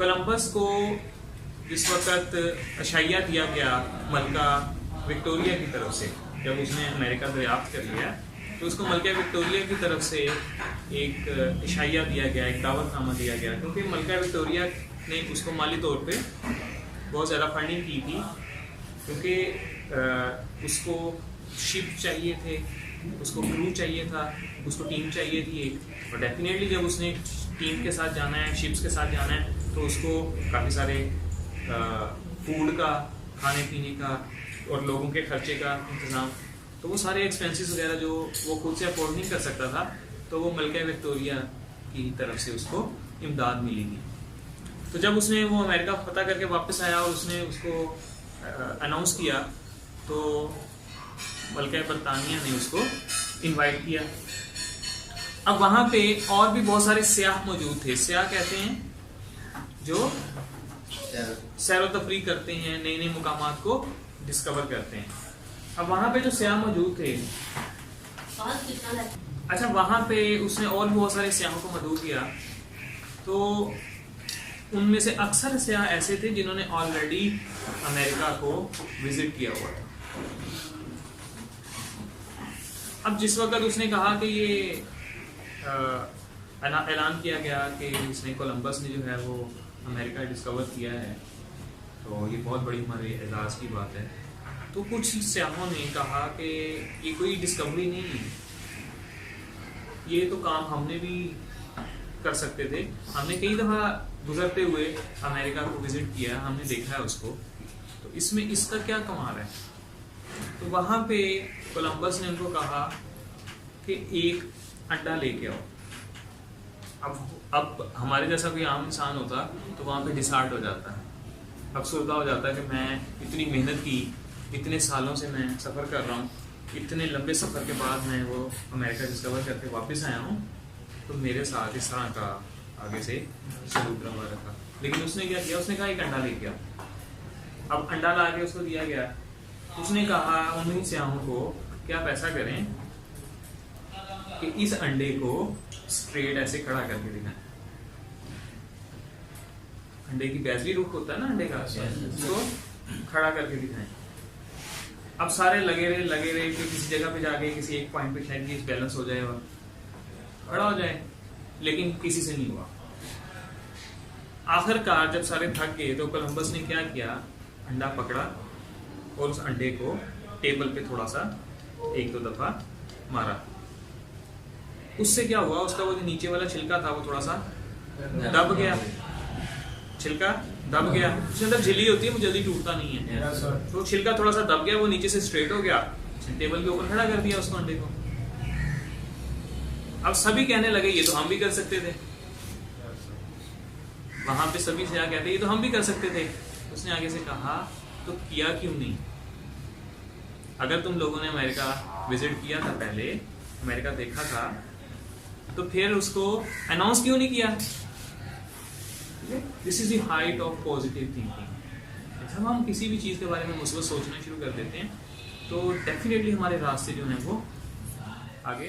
Columbus को जिस वक्त अशाइया दिया गया मलका विक्टोरिया की तरफ से, जब उसने अमेरिका दरियाफ्त कर लिया तो उसको मलका विक्टोरिया की तरफ से एक इशाइया दिया गया, एक दावतनामा दिया गया, क्योंकि मलका विक्टोरिया ने उसको माली तौर पे बहुत ज़्यादा फंडिंग की थी, क्योंकि उसको शिप चाहिए थे, उसको क्रू चाहिए था, उसको टीम चाहिए थी एक, और डेफिनेटली जब उसने टीम के साथ जाना है, शिप्स के साथ जाना है, तो उसको काफ़ी सारे फूड का, खाने पीने का और लोगों के खर्चे का इंतज़ाम, तो वो सारे एक्सपेंसेस वगैरह जो वो खुद से अफोर्ड नहीं कर सकता था, तो वो मलका विक्टोरिया की तरफ से उसको इमदाद मिली थी। तो जब उसने वो अमेरिका फतह करके वापस आया और उसने उसको अनाउंस किया, तो मलका बरतानिया ने उसको इनवाइट किया। अब वहाँ पे और भी बहुत सारे सियाह मौजूद थे। सियाह कहते हैं जो सैर व तफरीक करते हैं, नए नए मुकामात को डिस्कवर करते हैं। अब वहाँ पे जो सियाह मौजूद थे, अच्छा वहाँ पे उसने और भी बहुत सारे सियाहों को मदऊ किया, तो उनमें से अक्सर सियाह ऐसे थे जिन्होंने ऑलरेडी अमेरिका को विजिट किया हुआ था। अब जिस वक्त उसने कहा कि ये ऐलान किया गया कि इसने कोलंबस ने जो है वो अमेरिका डिस्कवर किया है, तो ये बहुत बड़ी हमारे एजाज़ की बात है। तो कुछ सियाहों ने कहा कि ये कोई डिस्कवरी नहीं है, ये तो काम हमने भी कर सकते थे, हमने कई दफ़ा गुजरते हुए अमेरिका को विजिट किया, हमने देखा है उसको, तो इसमें इसका क्या कमाल है। तो वहाँ पे कोलंबस ने उनको कहा कि एक अंडा लेके आओ। अब हमारे जैसा कोई आम इंसान होता तो वहाँ पे डिसहार्ट हो जाता है, अफसरदा हो जाता है कि मैं इतनी मेहनत की, इतने सालों से मैं सफ़र कर रहा हूँ, इतने लंबे सफ़र के बाद मैं वो अमेरिका डिस्कवर करके वापस आया हूँ, तो मेरे साथ इस तरह का आगे से सलूक रहा रखा। लेकिन उसने क्या किया, उसने कहा एक अंडा लेके आओ। अब अंडा ला के उसको दिया गया, उसने कहा उन्हीं सियाहों को क्या पैसा करें कि इस अंडे को स्ट्रेट ऐसे खड़ा करके दिखाएं। अंडे की बैजली रुख होता है ना अंडे का, उसको खड़ा करके दिखाएं। अब सारे लगे रहे कि किसी जगह पे जाके किसी एक पॉइंट पे शायद ये बैलेंस हो जाए और खड़ा हो जाए, लेकिन किसी से नहीं हुआ। आखिरकार जब सारे थक गए तो कोलंबस ने क्या किया, अंडा पकड़ा और उस अंडे को टेबल पे थोड़ा सा एक दो दफा मारा। उससे क्या हुआ, उसका वो जो नीचे वाला छिलका था वो थोड़ा सा दब गया, छिलका दब गया। उसके अंदर झिल्ली होती है, वो जल्दी टूटता नहीं है, तो छिलका थोड़ा सा दब गया, वो नीचे से स्ट्रेट हो गया, टेबल के ऊपर खड़ा कर दिया उसको, अंडे को। अब सभी कहने लगे ये तो हम भी कर सकते थे, वहां पे सभी सियाह कहते ये तो हम भी कर सकते थे। उसने आगे से कहा तो किया क्यों नहीं? अगर तुम लोगों ने अमेरिका विजिट किया था, पहले अमेरिका देखा था, तो फिर उसको अनाउंस क्यों नहीं किया? This is the height of positive thinking. जब हम किसी भी चीज़ के बारे में मुस्बत सोचना शुरू कर देते हैं तो डेफिनेटली हमारे रास्ते जो हैं वो आगे